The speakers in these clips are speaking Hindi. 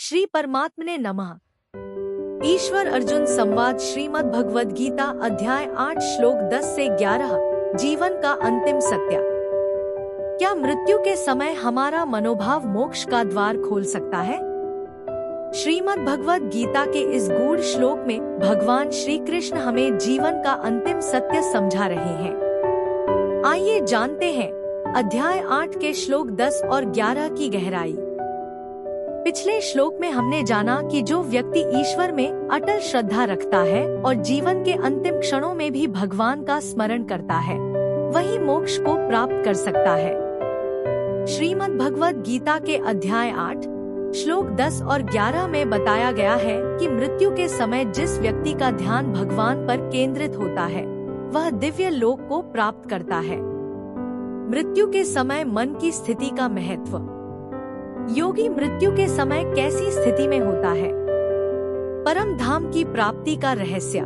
श्री परमात्मने नमः। ईश्वर अर्जुन संवाद श्रीमद् भगवद गीता अध्याय 8 श्लोक 10 से 11। जीवन का अंतिम सत्य। क्या मृत्यु के समय हमारा मनोभाव मोक्ष का द्वार खोल सकता है? श्रीमद् भगवद गीता के इस गूढ़ श्लोक में भगवान श्री कृष्ण हमें जीवन का अंतिम सत्य समझा रहे हैं। आइए जानते हैं अध्याय 8 के श्लोक 10 और 11 की गहराई। पिछले श्लोक में हमने जाना कि जो व्यक्ति ईश्वर में अटल श्रद्धा रखता है और जीवन के अंतिम क्षणों में भी भगवान का स्मरण करता है, वही मोक्ष को प्राप्त कर सकता है। श्रीमद् भगवद गीता के अध्याय 8 श्लोक 10 और 11 में बताया गया है कि मृत्यु के समय जिस व्यक्ति का ध्यान भगवान पर केंद्रित होता है, वह दिव्य लोक को प्राप्त करता है। मृत्यु के समय मन की स्थिति का महत्व। योगी मृत्यु के समय कैसी स्थिति में होता है? परम धाम की प्राप्ति का रहस्य।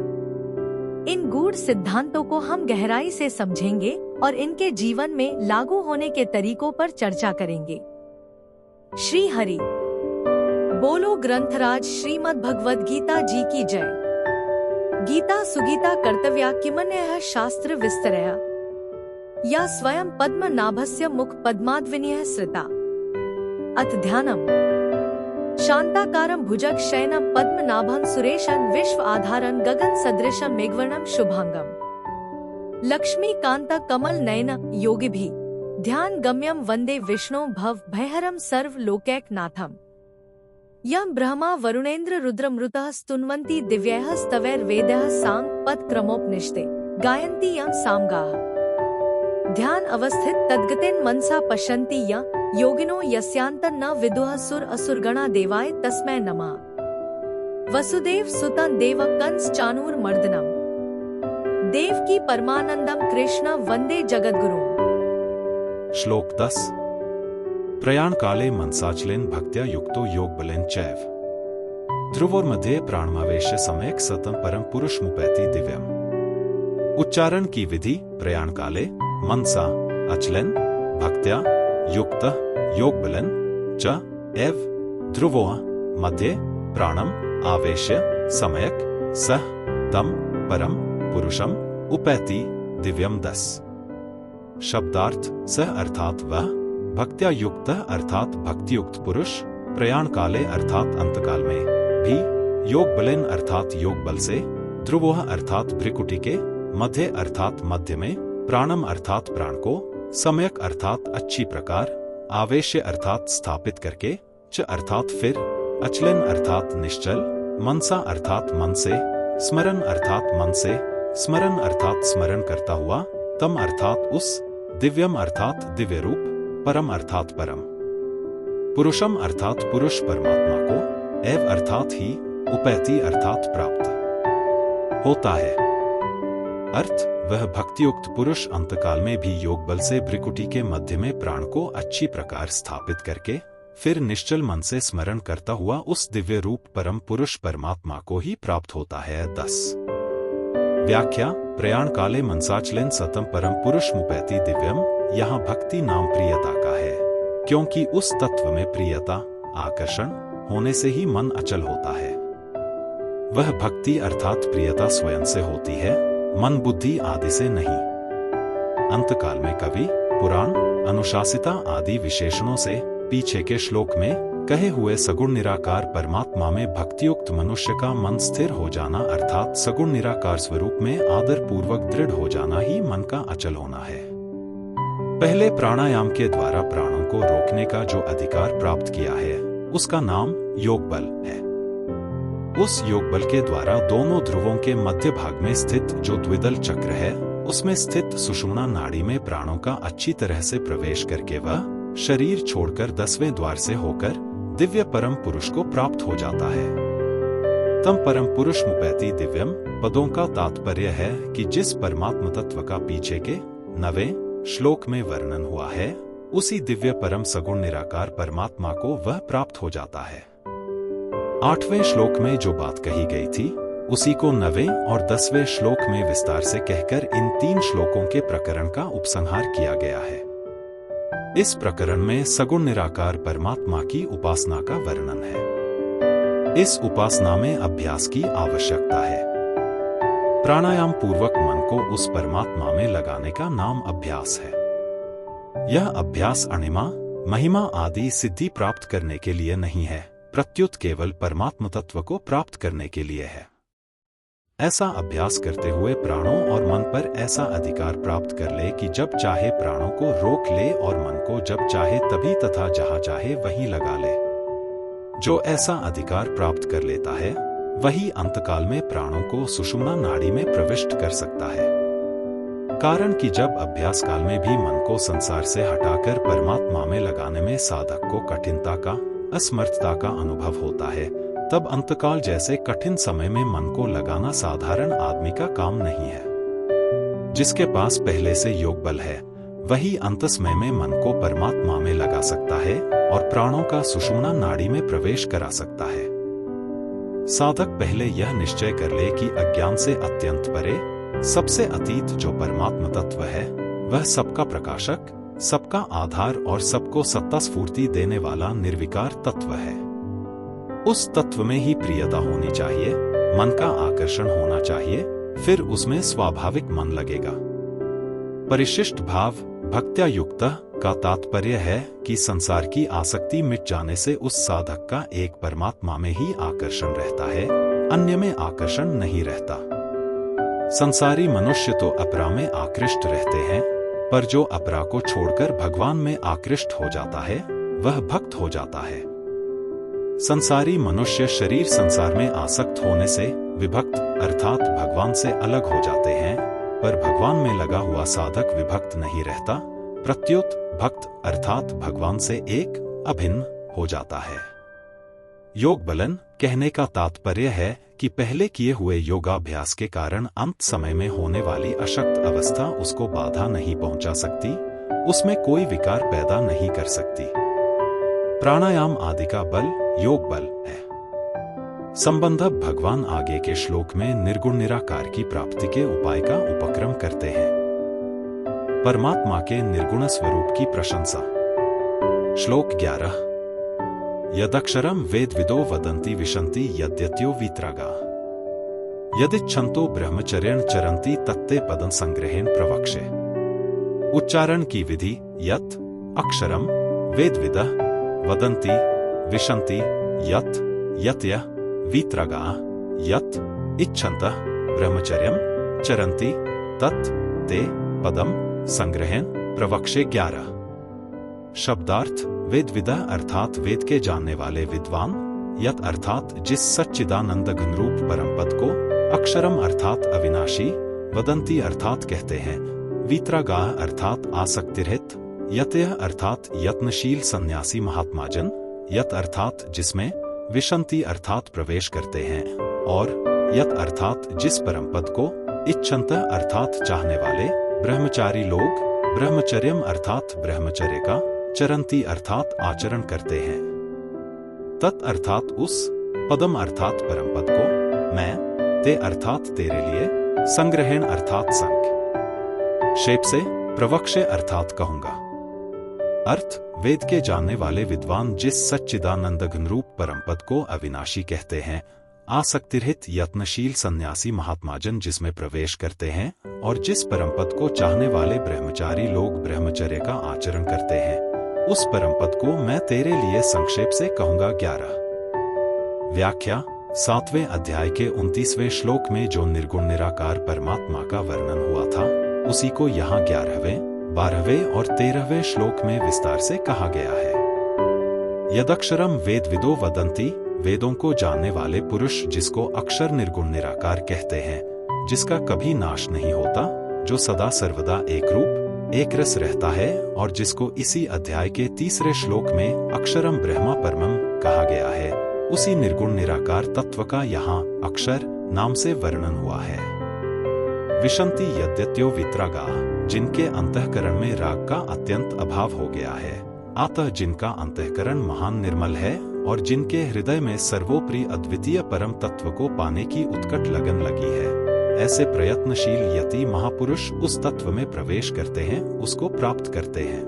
इन गूढ़ सिद्धांतों को हम गहराई से समझेंगे और इनके जीवन में लागू होने के तरीकों पर चर्चा करेंगे। श्री हरि बोलो। ग्रंथराज श्रीमद् भगवद गीता जी की जय। गीता सुगीता कर्तव्या किमन्यः शास्त्र विस्तरया या स्वयं पद्म नाभस्य मुख पद्माद्विनीयः श्रिता। अथ ध्यानम। शांताकारं भुजग शयनं पद्मनाभं सुरेशं विश्व आधारं गगन सदृशं मेघवर्णं शुभांगम। लक्ष्मीकांत कमल नयन योगिभिः ध्यान गम्यं वंदे विष्णु भव भयहरं सर्व लोकैकनाथम्। यं ब्रह्मा वरुणेन्द्र रुद्रमृतः स्तुन्वन्ति दिव्यैः स्तवैर्वेदैः सांग पद क्रमोपनिषदे गायन्ति यं सामगाः। ध्यान अवस्थित तद्गतेन मनसा पश्यन्ति यं योगिनो यस्यान्तं न विदुः सुर असुरगणा देवाय तस्मै नमः। वसुदेव सुतं देव कंस चाणूरमर्दनम। देवकी परमानंदम कृष्ण वंदे जगद्गुरुम्। श्लोक 10। प्रयाण काले मनसाचलेन भक्त्या युक्तो योग बलेन चैव ध्रुवोर्मध्ये प्राणमावेश्य सम्यक् सतं परम पुरुष मुपैति दिव्यम। उच्चारण की विधि। प्रयाण काले मनसा अचलेन भक्त्या युक्त योग बलन च एव ध्रुवो मध्ये प्राणम आवेश्य सम्यक सह तम परम पुरुषम उपैति दिव्यम। 10। शब्दार्थ। सह अर्थात वह, भक्त्या युक्त अर्थात भक्तियुक्त पुरुष, प्रयाण काले अर्थात अंतकाल में भी, योग बलेन अर्थात योग बल से, ध्रुवो अर्थात भ्रिकुटी के, मध्य अर्थात मध्य में, प्राणम अर्थात प्राण को, सम्यक अर्थात अच्छी प्रकार, आवेश्य अर्थात स्थापित करके, च अर्थात फिर, अचलन अर्थात निश्चल, मनसा अर्थात मन से, स्मरण अर्थात मन से, स्मरण अर्थात स्मरण करता हुआ, तम अर्थात उस, दिव्यम अर्थात दिव्य रूप, परम अर्थात परम, पुरुषम अर्थात पुरुष परमात्मा को, एव अर्थात ही, उपैति अर्थात प्राप्त होता है। अर्थ। वह भक्तियुक्त पुरुष अंतकाल में भी योग बल से भ्रिकुटी के मध्य में प्राण को अच्छी प्रकार स्थापित करके, फिर निश्चल मन से स्मरण करता हुआ उस दिव्य रूप परम पुरुष परमात्मा को ही प्राप्त होता है। 10। व्याख्या। प्रयाण काले मनसाचलेन सतम परम पुरुष मुपैति दिव्यम। यहाँ भक्ति नाम प्रियता का है, क्योंकि उस तत्व में प्रियता आकर्षण होने से ही मन अचल होता है। वह भक्ति अर्थात प्रियता स्वयं से होती है, मन बुद्धि आदि से नहीं। अंतकाल में कवि, पुराण, अनुशासिता आदि विशेषणों से पीछे के श्लोक में कहे हुए सगुण निराकार परमात्मा में भक्तियुक्त मनुष्य का मन स्थिर हो जाना अर्थात सगुण निराकार स्वरूप में आदर पूर्वक दृढ़ हो जाना ही मन का अचल होना है। पहले प्राणायाम के द्वारा प्राणों को रोकने का जो अधिकार प्राप्त किया है, उसका नाम योग बल है। उस योग बल के द्वारा दोनों ध्रुवों के मध्य भाग में स्थित जो द्विदल चक्र है, उसमें स्थित सुषुम्ना नाड़ी में प्राणों का अच्छी तरह से प्रवेश करके वह शरीर छोड़कर 10वें द्वार से होकर दिव्य परम पुरुष को प्राप्त हो जाता है। तम परम पुरुष मुपैति दिव्यम पदों का तात्पर्य है कि जिस परमात्म तत्व का पीछे के 9वें श्लोक में वर्णन हुआ है, उसी दिव्य परम सगुण निराकार परमात्मा को वह प्राप्त हो जाता है। 8वें श्लोक में जो बात कही गई थी, उसी को 9वें और 10वें श्लोक में विस्तार से कहकर इन 3 श्लोकों के प्रकरण का उपसंहार किया गया है। इस प्रकरण में सगुण निराकार परमात्मा की उपासना का वर्णन है। इस उपासना में अभ्यास की आवश्यकता है। प्राणायाम पूर्वक मन को उस परमात्मा में लगाने का नाम अभ्यास है। यह अभ्यास अणिमा, महिमा आदि सिद्धि प्राप्त करने के लिए नहीं है, प्रत्युत केवल परमात्म तत्व को प्राप्त करने के लिए है। ऐसा अभ्यास करते हुए प्राणों और मन पर ऐसा अधिकार प्राप्त कर ले कि जब चाहे प्राणों को रोक ले और मन को जब चाहे तभी तथा जहां चाहे वहीं लगा ले। जो ऐसा अधिकार प्राप्त कर लेता है वही अंतकाल में प्राणों को सुषुम्ना नाड़ी में प्रविष्ट कर सकता है। कारण कि जब अभ्यास काल में भी मन को संसार से हटाकर परमात्मा में लगाने में साधक को कठिनता का, असमर्थता का अनुभव होता है, तब अंतकाल जैसे कठिन समय में मन को लगाना साधारण आदमी का काम नहीं है। जिसके पास पहले से योग बल है वही अंत समय में मन को परमात्मा में लगा सकता है और प्राणों का सुषुम्ना नाड़ी में प्रवेश करा सकता है। साधक पहले यह निश्चय कर ले कि अज्ञान से अत्यंत परे, सबसे अतीत जो परमात्म तत्व है वह सबका प्रकाशक, सबका आधार और सबको सत्ता स्फूर्ति देने वाला निर्विकार तत्व है। उस तत्व में ही प्रियता होनी चाहिए, मन का आकर्षण होना चाहिए, फिर उसमें स्वाभाविक मन लगेगा। परिशिष्ट भाव भक्त्या युक्त का तात्पर्य है कि संसार की आसक्ति मिट जाने से उस साधक का एक परमात्मा में ही आकर्षण रहता है, अन्य में आकर्षण नहीं रहता। संसारी मनुष्य तो अपरा में आकृष्ट रहते हैं, पर जो अपरा को छोड़कर भगवान में आकृष्ट हो जाता है वह भक्त हो जाता है। संसारी मनुष्य शरीर संसार में आसक्त होने से विभक्त अर्थात भगवान से अलग हो जाते हैं, पर भगवान में लगा हुआ साधक विभक्त नहीं रहता, प्रत्युत भक्त अर्थात भगवान से एक अभिन्न हो जाता है। योग बलन कहने का तात्पर्य है कि पहले किए हुए योगाभ्यास के कारण अंत समय में होने वाली अशक्त अवस्था उसको बाधा नहीं पहुंचा सकती, उसमें कोई विकार पैदा नहीं कर सकती। प्राणायाम आदि का बल योग बल है। संबंध भगवान आगे के श्लोक में निर्गुण निराकार की प्राप्ति के उपाय का उपक्रम करते हैं। परमात्मा के निर्गुण स्वरूप की प्रशंसा। श्लोक 11 यदक्षरम वेदविदो वदन्ति विशन्ति यद्यत्यो वीतरागा यदिच्छन्तो ब्रह्मचर्यं चरन्ति तत्ते पदं संग्रहेण प्रवक्षे। उच्चारण की विधि यत् अक्षरम वेदविदः वदन्ति विशन्ति यत् यत्यः वीतरागा यत् इच्छन्तः ब्रह्मचर्यं चरन्ति तत् ते पदम संग्रहेण प्रवक्षे। 11 शब्दार्थ वेदविदा अर्थात वेद के जानने वाले विद्वान, यत अर्थात जिस सच्चिदानंद घनरूप परम पद को, अक्षरम अर्थात अविनाशी, वदंती अर्थात कहते हैं, वीतरागाह अर्थात आसक्तिरहित, यतयः अर्थात यत्नशील सन्यासी महात्माजन, यत अर्थात जिसमें, विशंति अर्थात प्रवेश करते हैं, और यत अर्थात जिस परम पद को, इच्छन्तः अर्थात चाहने वाले, ब्रह्मचारी लोग, ब्रह्मचर्यम अर्थात ब्रह्मचर्य का, चरंती अर्थात आचरण करते हैं, तत् अर्थात उस, पदम अर्थात परम पद को, मैं, ते अर्थात तेरे लिए, संग्रहेण अर्थात संग शेप से, प्रवक्षे अर्थात कहूंगा। अर्थ वेद के जानने वाले विद्वान जिस सच्चिदानंद घनरूप परम पद को अविनाशी कहते हैं, आसक्तिरहित यत्नशील सन्यासी महात्माजन जिसमें प्रवेश करते हैं, और जिस परम पद को चाहने वाले ब्रह्मचारी लोग ब्रह्मचर्य का आचरण करते हैं, उस परम पद को मैं तेरे लिए संक्षेप से कहूंगा। 11 व्याख्या 7वें अध्याय के 29वें श्लोक में जो निर्गुण निराकार परमात्मा का वर्णन हुआ था, उसी को यहाँ 11वें, 12वें और 13वें श्लोक में विस्तार से कहा गया है। यदक्षरम वेदविदो वदन्ति, वेदों को जानने वाले पुरुष जिसको अक्षर निर्गुण निराकार कहते हैं, जिसका कभी नाश नहीं होता, जो सदा सर्वदा एक रूप एक रस रहता है, और जिसको इसी अध्याय के 3रे श्लोक में अक्षरम ब्रह्मा परमम कहा गया है, उसी निर्गुण निराकार तत्व का यहाँ अक्षर नाम से वर्णन हुआ है। विशंति यद्यत्यो वितरागा, जिनके अंतःकरण में राग का अत्यंत अभाव हो गया है, अतः जिनका अंतःकरण महान निर्मल है और जिनके हृदय में सर्वोपरि अद्वितीय परम तत्व को पाने की उत्कट लगन लगी है, ऐसे प्रयत्नशील यति महापुरुष उस तत्व में प्रवेश करते हैं, उसको प्राप्त करते हैं।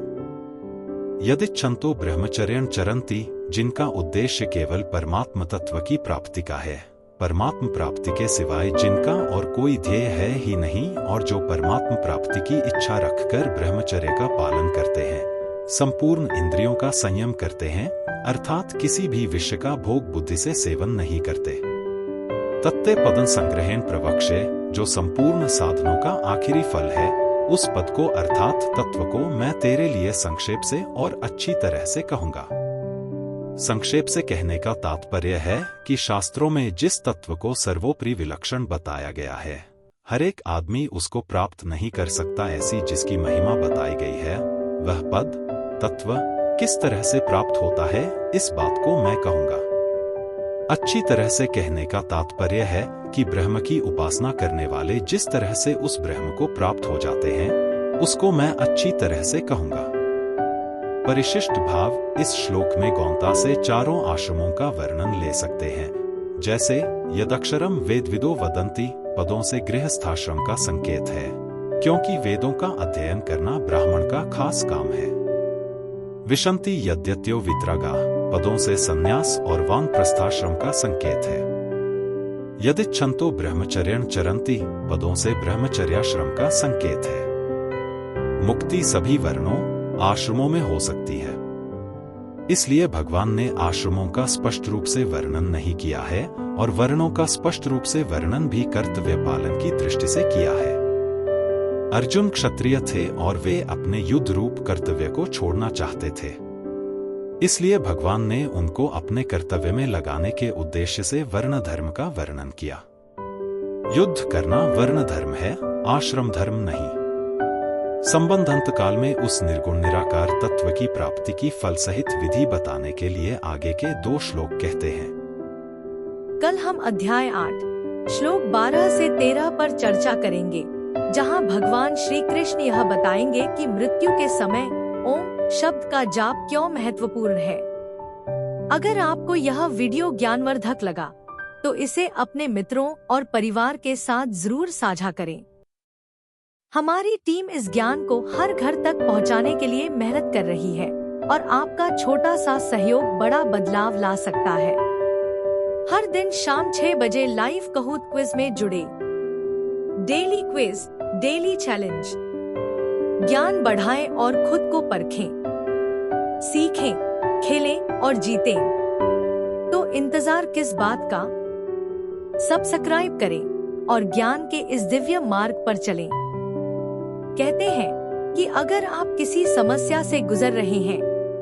यदिच्छन्तो ब्रह्मचर्यं चरन्ति, जिनका उद्देश्य केवल परमात्म तत्व की प्राप्ति का है, परमात्म प्राप्ति के सिवाय जिनका और कोई ध्येय है ही नहीं, और जो परमात्म प्राप्ति की इच्छा रखकर ब्रह्मचर्य का पालन करते हैं, संपूर्ण इंद्रियों का संयम करते हैं, अर्थात किसी भी विषय का भोग बुद्धि से सेवन नहीं करते। तत्ते पदं संग्रहेण प्रवक्षे, जो संपूर्ण साधनों का आखिरी फल है, उस पद को अर्थात तत्व को मैं तेरे लिए संक्षेप से और अच्छी तरह से कहूंगा। संक्षेप से कहने का तात्पर्य है कि शास्त्रों में जिस तत्व को सर्वोपरि विलक्षण बताया गया है, हर एक आदमी उसको प्राप्त नहीं कर सकता, ऐसी जिसकी महिमा बताई गई है, वह पद तत्व किस तरह से प्राप्त होता है, इस बात को मैं कहूंगा। अच्छी तरह से कहने का तात्पर्य है कि ब्रह्म की उपासना करने वाले जिस तरह से उस ब्रह्म को प्राप्त हो जाते हैं, उसको मैं अच्छी तरह से कहूंगा। परिशिष्ट भाव इस श्लोक में गौणता से चारों आश्रमों का वर्णन ले सकते हैं, जैसे यदक्षरम वेदविदो वदन्ति, पदों से गृहस्थाश्रम का संकेत है, क्योंकि वेदों का अध्ययन करना ब्राह्मण का खास काम है। विशन्ति यद्यत्यो वित्रागा, पदों से संन्यास और वानप्रस्थाश्रम का संकेत है। यदिच्छन्तो ब्रह्मचर्यं चरन्ति, पदों से ब्रह्मचर्याश्रम का संकेत है। मुक्ति सभी वर्णों आश्रमों में हो सकती है, इसलिए भगवान ने आश्रमों का स्पष्ट रूप से वर्णन नहीं किया है, और वर्णों का स्पष्ट रूप से वर्णन भी कर्तव्य पालन की दृष्टि से किया है। अर्जुन क्षत्रिय थे और वे अपने युद्ध रूप कर्तव्य को छोड़ना चाहते थे, इसलिए भगवान ने उनको अपने कर्तव्य में लगाने के उद्देश्य से वर्ण धर्म का वर्णन किया। युद्ध करना वर्ण धर्म है, आश्रम धर्म नहीं। संबंधांत काल में उस निर्गुण निराकार तत्व की प्राप्ति की फल सहित विधि बताने के लिए आगे के 2 श्लोक कहते हैं। कल हम अध्याय 8 श्लोक 12 से 13 पर चर्चा करेंगे, जहां भगवान श्री कृष्ण यह बताएंगे कि मृत्यु के समय ओम शब्द का जाप क्यों महत्वपूर्ण है। अगर आपको यह वीडियो ज्ञानवर्धक लगा तो इसे अपने मित्रों और परिवार के साथ जरूर साझा करें। हमारी टीम इस ज्ञान को हर घर तक पहुंचाने के लिए मेहनत कर रही है, और आपका छोटा सा सहयोग बड़ा बदलाव ला सकता है। हर दिन शाम 6 बजे लाइव कहूत क्विज में जुड़े। डेली क्विज, डेली चैलेंज, ज्ञान बढ़ाएं और खुद को परखें, सीखें, खेलें और जीतें। तो इंतजार किस बात का? सब्सक्राइब करें और ज्ञान के इस दिव्य मार्ग पर चलें। कहते हैं कि अगर आप किसी समस्या से गुजर रहे हैं,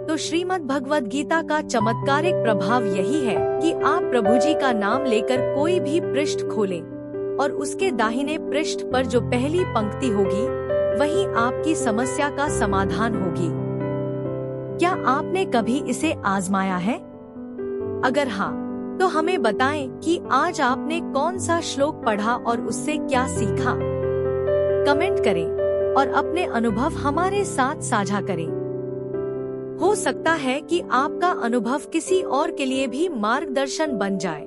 तो श्रीमद् भगवद गीता का चमत्कारिक प्रभाव यही है कि आप प्रभु जी का नाम लेकर कोई भी पृष्ठ खोलें, और उसके दाहिने पृष्ठ पर जो पहली पंक्ति होगी, वही आपकी समस्या का समाधान होगी। क्या आपने कभी इसे आजमाया है? अगर हाँ, तो हमें बताएं कि आज आपने कौन सा श्लोक पढ़ा और उससे क्या सीखा। कमेंट करें और अपने अनुभव हमारे साथ साझा करें। हो सकता है कि आपका अनुभव किसी और के लिए भी मार्गदर्शन बन जाए।